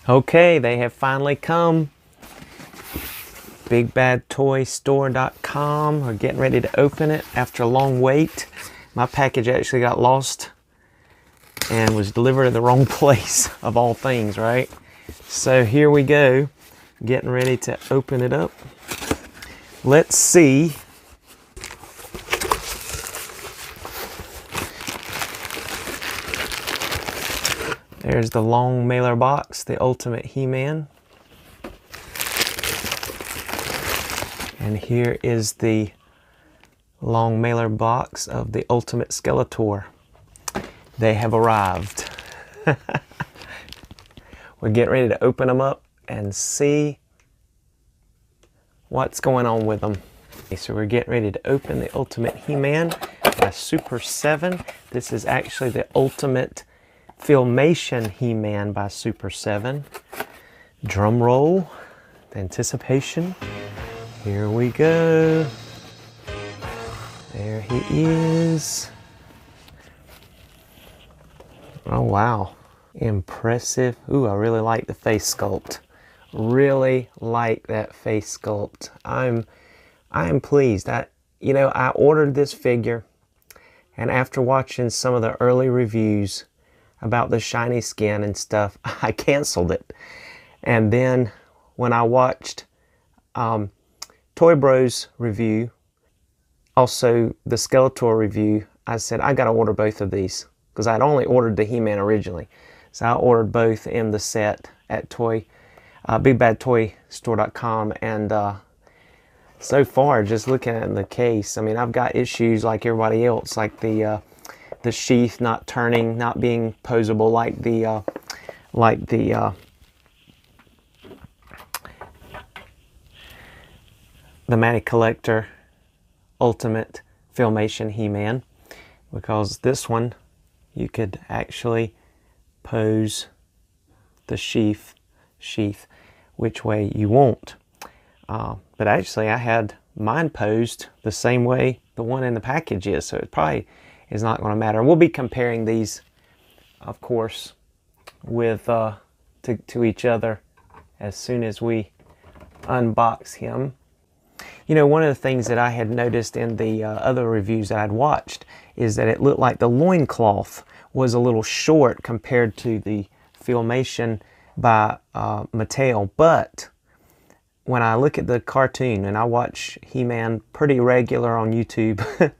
Okay, they have finally come. BigBadToyStore.com. We're getting ready to open it after a long wait. My package actually got lost and was delivered to the wrong place, of all things, right? So here we go, getting ready to open it up. Let's see. There's the long mailer box, the Ultimate He-Man. And here is the long mailer box of the Ultimate Skeletor. They have arrived. We're getting ready to open them up and see what's going on with them. Okay, so we're getting ready to open the Ultimate He-Man by Super 7. This is actually the Ultimate Filmation He-Man by Super 7. Drum roll, the anticipation. Here we go. There he is. Oh wow, impressive. Ooh, I really like the face sculpt. Really like that face sculpt. I am pleased. I ordered this figure, and after watching some of the early reviews about the shiny skin and stuff, I canceled it. And then when I watched Toy Bros review, also the Skeletor review, I said I gotta order both of these because I'd only ordered the He-Man originally. So I ordered both in the set at BigBadToyStore.com, and so far, just looking at the case, I mean, I've got issues like everybody else, like the sheath not turning, not being posable, like the Matty Collector Ultimate Filmation He-Man, because this one you could actually pose the sheath which way you want. But actually I had mine posed the same way the one in the package is, so it probably is not going to matter. We'll be comparing these, of course, with to each other as soon as we unbox him. You know, one of the things that I had noticed in the other reviews that I'd watched is that it looked like the loincloth was a little short compared to the Filmation by Mattel. But when I look at the cartoon, and I watch He-Man pretty regular on YouTube,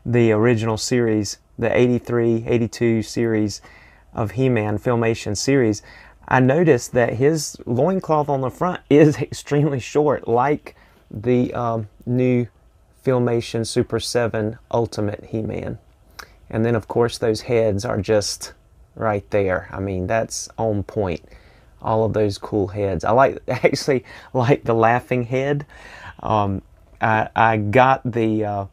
the original series, the 83, 82 series of He-Man Filmation series, I noticed that his loincloth on the front is extremely short, like the new Filmation Super 7 Ultimate He-Man. And then of course those heads are just right there. I mean, that's on point. All of those cool heads. I actually like the laughing head. I got the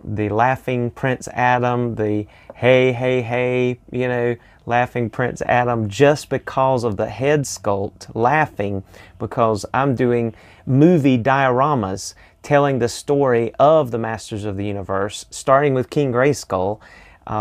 laughing Prince Adam, the hey, hey, hey, you know, laughing Prince Adam, just because of the head sculpt, laughing, because I'm doing movie dioramas telling the story of the Masters of the Universe, starting with King Grayskull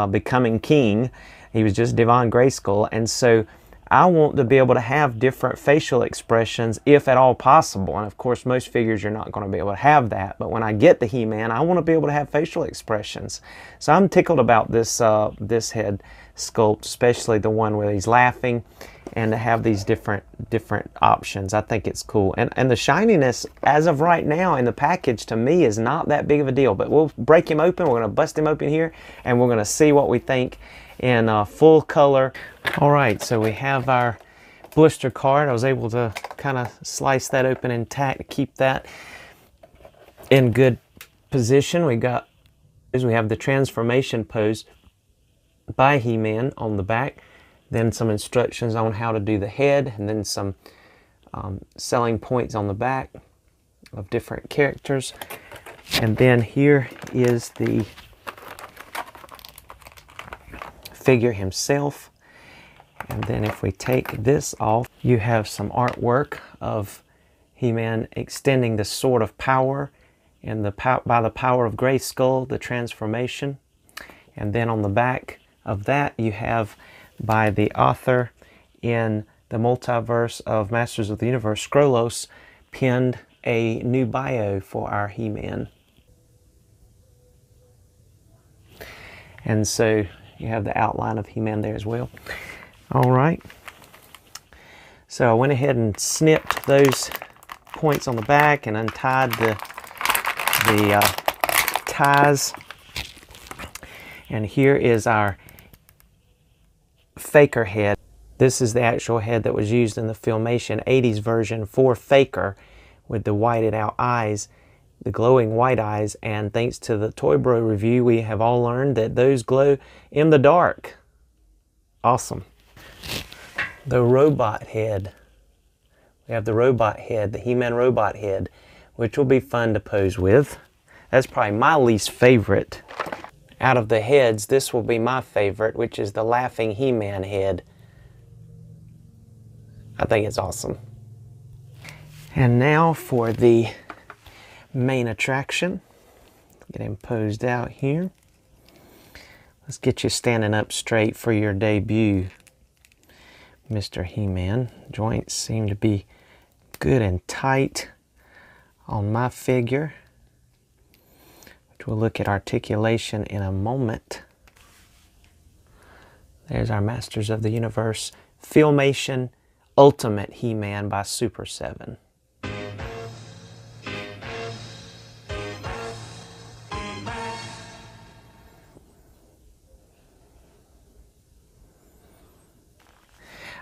becoming king. He was just Divine Grayskull, and so I want to be able to have different facial expressions if at all possible. And of course, most figures you're not going to be able to have that. But when I get the He-Man, I want to be able to have facial expressions. So I'm tickled about this this head sculpt, especially the one where he's laughing, and to have these different options. I think it's cool. And the shininess, as of right now in the package, to me is not that big of a deal. But we'll break him open. We're going to bust him open here, and we're going to see what we think in full color. All right, so we have our blister card. I was able to kind of slice that open intact to keep that in good position. We have the transformation pose by He-Man on the back, then some instructions on how to do the head, and then some selling points on the back of different characters. And then here is the figure himself. And then if we take this off, you have some artwork of He-Man extending the Sword of Power and by the power of Grayskull, the transformation. And then on the back of that, you have by the author in the Multiverse of Masters of the Universe, Scrollos, penned a new bio for our He-Man. And so you have the outline of He-Man there as well. All right. So I went ahead and snipped those points on the back and untied the ties. And here is our Faker head. This is the actual head that was used in the Filmation 80s version for Faker, with the whited out eyes, the glowing white eyes. And thanks to the Toy Bro review, we have all learned that those glow in the dark. Awesome. The robot head. We have the robot head, the He-Man robot head, which will be fun to pose with. That's probably my least favorite. Out of the heads, this will be my favorite, which is the laughing He-Man head. I think it's awesome. And now for the main attraction. Get him posed out here. Let's get you standing up straight for your debut, Mr. He-Man. Joints seem to be good and tight on my figure. We'll look at articulation in a moment. There's our Masters of the Universe Filmation Ultimate He-Man by Super 7.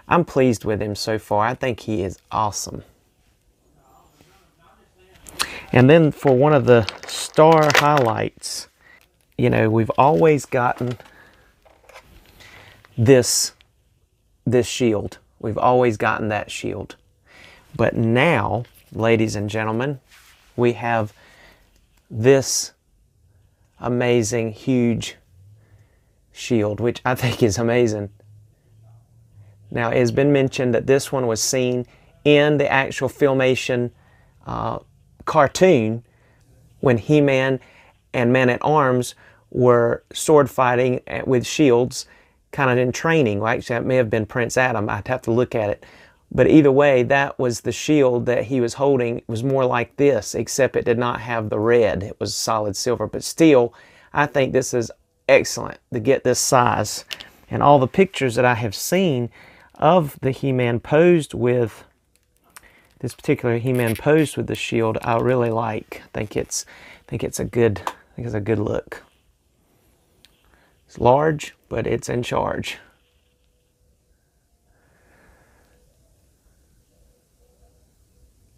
I'm pleased with him so far. I think he is awesome. And then for one of the star highlights, you know, we've always gotten this shield. We've always gotten that shield. But now, ladies and gentlemen, we have this amazing, huge shield, which I think is amazing. Now, it has been mentioned that this one was seen in the actual Filmation cartoon when He-Man and Man-at-Arms were sword fighting with shields, kind of in training. Well, actually, that may have been Prince Adam. I'd have to look at it. But either way, that was the shield that he was holding. It was more like this, except it did not have the red. It was solid silver. But still, I think this is excellent to get this size. And all the pictures that I have seen of the He-Man posed with this particular He-Man posed with the shield, I really like. I think it's a good look. It's large, but it's in charge.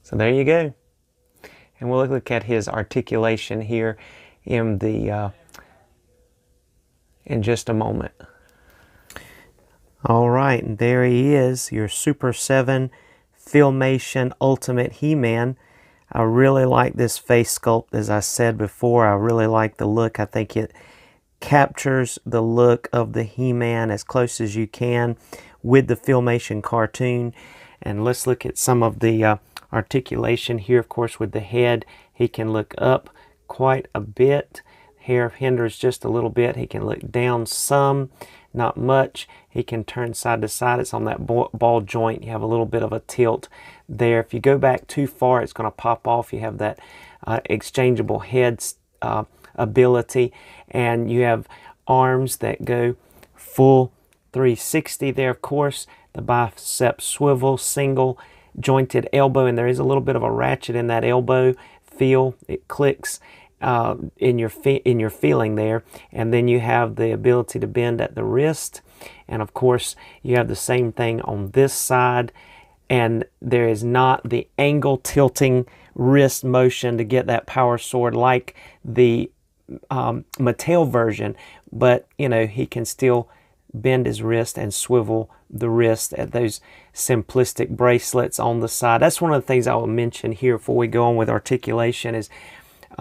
So there you go. And we'll look at his articulation here in just a moment. All right, and there he is, your Super 7 Filmation Ultimate He-Man. I really like this face sculpt. As I said before, I really like the look. I think it captures the look of the He-Man as close as you can with the Filmation cartoon. And let's look at some of the articulation here. Of course, with the head, he can look up quite a bit. Hair hinders just a little bit. He can look down some, not much. He can turn side to side. It's on that ball joint. You have a little bit of a tilt there. If you go back too far, it's going to pop off. You have that exchangeable head ability, and you have arms that go full 360 there. Of course, the bicep swivel, single jointed elbow, and there is a little bit of a ratchet in that elbow feel. It clicks in your feeling there. And then you have the ability to bend at the wrist, and of course you have the same thing on this side, and there is not the angle tilting wrist motion to get that power sword like the Mattel version, but you know, he can still bend his wrist and swivel the wrist at those simplistic bracelets on the side. That's one of the things I will mention here before we go on with articulation is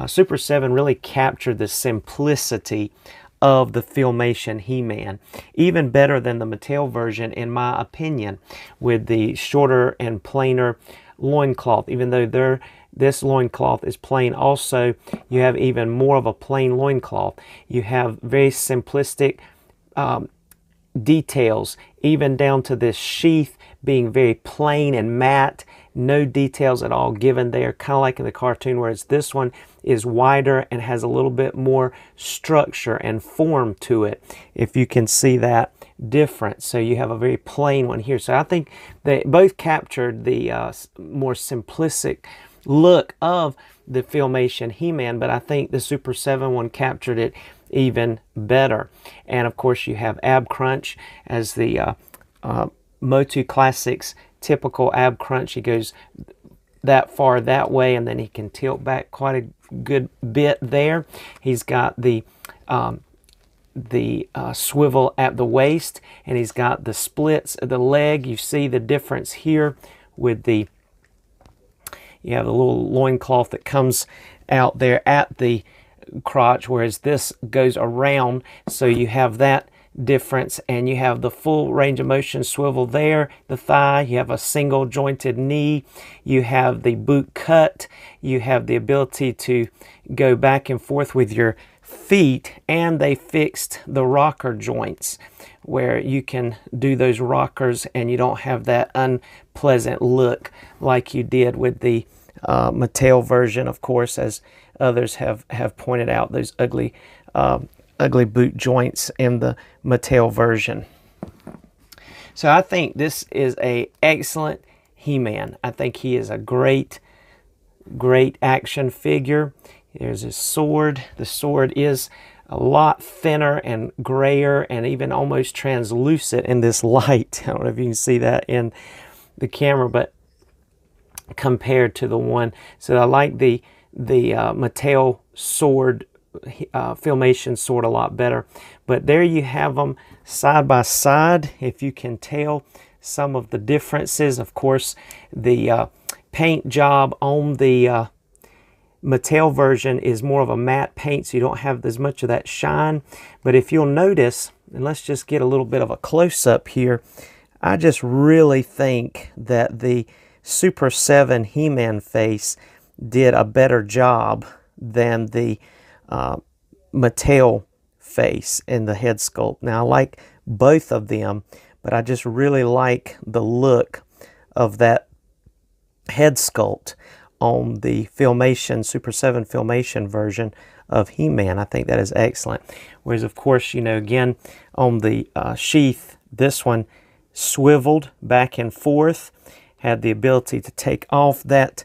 Super 7 really captured the simplicity of the Filmation He-Man, even better than the Mattel version in my opinion, with the shorter and plainer loincloth. Even though this loincloth is plain also, you have even more of a plain loincloth. You have very simplistic details, even down to this sheath being very plain and matte, no details at all given there, kind of like in the cartoon, whereas this one is wider and has a little bit more structure and form to it, if you can see that difference. So you have a very plain one here. So I think they both captured the more simplistic look of the Filmation He-Man, but I think the Super 7 one captured it even better. And of course you have ab crunch as the Motu Classics typical ab crunch. He goes that far that way, and then he can tilt back quite a good bit there. He's got the swivel at the waist, and he's got the splits of the leg. You see the difference here with the, you have the little loincloth that comes out there at the crotch, whereas this goes around, so you have that difference, and you have the full range of motion swivel there, the thigh, you have a single jointed knee, you have the boot cut, you have the ability to go back and forth with your feet, and they fixed the rocker joints where you can do those rockers and you don't have that unpleasant look like you did with the Mattel version, of course, as others have pointed out, those ugly boot joints in the Mattel version. So I think this is a excellent He-Man. I think he is a great action figure. There's his sword. The sword is a lot thinner and grayer and even almost translucent in this light. I don't know if you can see that in the camera, but compared to the one, so I like the Mattel sword, Filmation sword, a lot better. But there you have them side by side. If you can tell some of the differences, of course, the paint job on the Mattel version is more of a matte paint, so you don't have as much of that shine. But if you'll notice, and let's just get a little bit of a close-up here, I just really think that the Super 7 He-Man face did a better job than the Mattel face in the head sculpt. Now I like both of them, but I just really like the look of that head sculpt on the Filmation, Super 7 Filmation version of He-Man. I think that is excellent. Whereas, of course, you know, again, on the sheath, this one swiveled back and forth, had the ability to take off that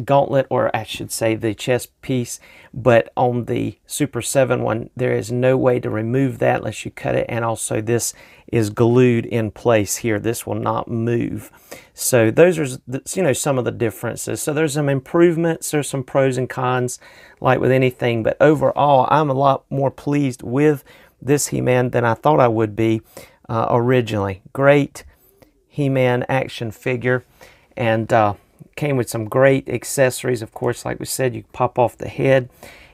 gauntlet, or I should say the chest piece, but on the Super 7 one, there is no way to remove that unless you cut it, and also this is glued in place here. This will not move. So those are, you know, some of the differences. So there's some improvements, there's some pros and cons, like with anything, but overall, I'm a lot more pleased with this He-Man than I thought I would be originally. Great He-Man action figure, and came with some great accessories. Of course, like we said, you can pop off the head,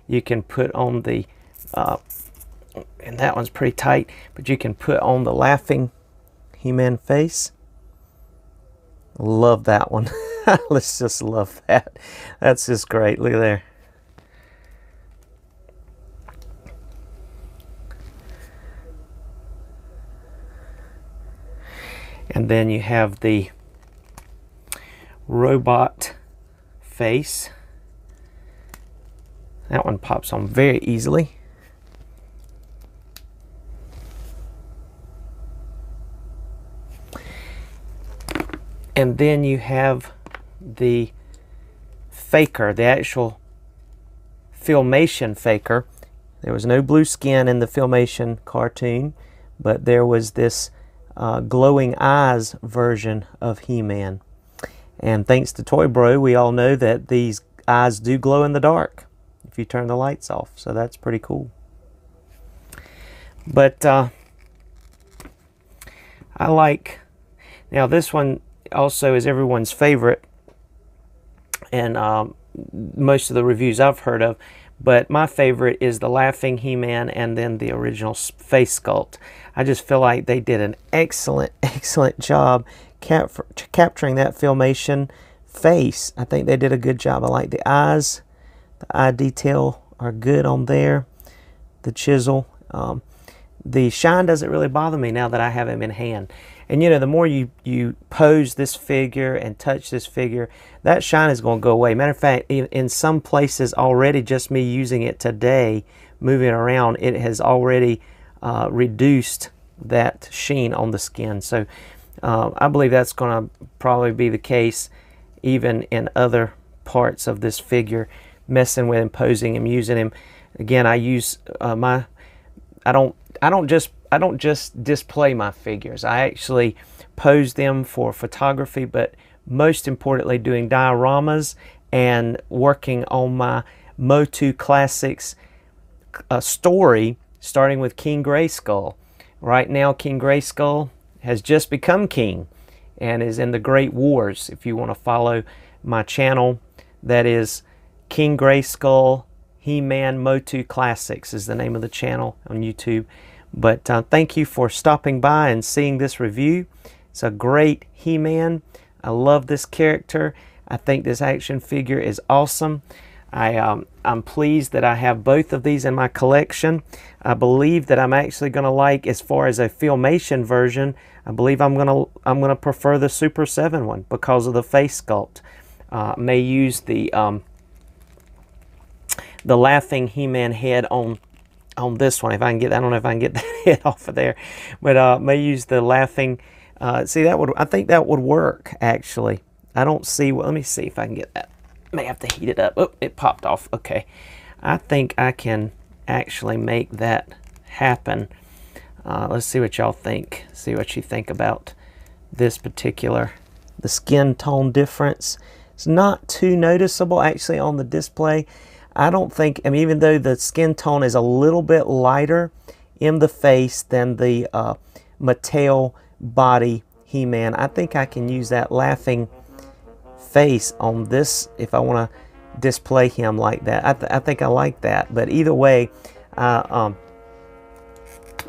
you can put on the and that one's pretty tight, but you can put on the laughing He-Man face. Love that one. Let's just love that. That's just great. Look at there. And then you have the robot face. That one pops on very easily. And then you have the faker, the actual Filmation faker. There was no blue skin in the Filmation cartoon, but there was this glowing eyes version of He-Man. And thanks to Toy Bro, we all know that these eyes do glow in the dark if you turn the lights off. So that's pretty cool. But I like, now this one also is everyone's favorite, and most of the reviews I've heard of, but my favorite is the laughing He-Man and then the original face sculpt. I just feel like they did an excellent job capturing that Filmation face. I think they did a good job. I like the eyes. The eye detail are good on there. The chisel. The shine doesn't really bother me now that I have him in hand. And you know, the more you pose this figure and touch this figure, that shine is going to go away. Matter of fact, in some places already, just me using it today, moving it around, it has already reduced that sheen on the skin. So I believe that's going to probably be the case even in other parts of this figure, messing with him, posing him, using him. Again, I use I don't just display my figures. I actually pose them for photography, but most importantly doing dioramas and working on my Motu Classics story, starting with King Grayskull. Right now, King Grayskull has just become king and is in the Great Wars. If you want to follow my channel, that is King Grayskull He-Man Motu Classics is the name of the channel on YouTube. But thank you for stopping by and seeing this review. It's a great He-Man. I love this character. I think this action figure is awesome. I'm pleased that I have both of these in my collection. I believe that I'm actually going to like, as far as a Filmation version, I believe I'm gonna prefer the Super 7 one because of the face sculpt. May use the laughing He-Man head on this one. If I can get, I don't know if I can get that head off of there, but may use the laughing. See, that would, I think that would work actually. I don't see. Well, let me see if I can get that. May have to heat it up. Oh, it popped off. Okay, I think I can actually make that happen. Let's see what y'all think. See what you think about this particular, the skin tone difference. It's not too noticeable actually on the display. I don't think, I mean, even though the skin tone is a little bit lighter in the face than the Mattel body He-Man, I think I can use that laughing face on this if I want to display him like that. I think I like that. But either way, I'm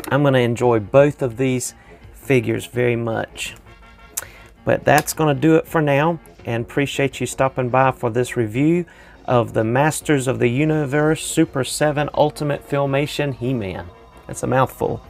going to enjoy both of these figures very much. But that's going to do it for now, and appreciate you stopping by for this review of the Masters of the Universe Super 7 Ultimate Filmation He-Man. That's a mouthful.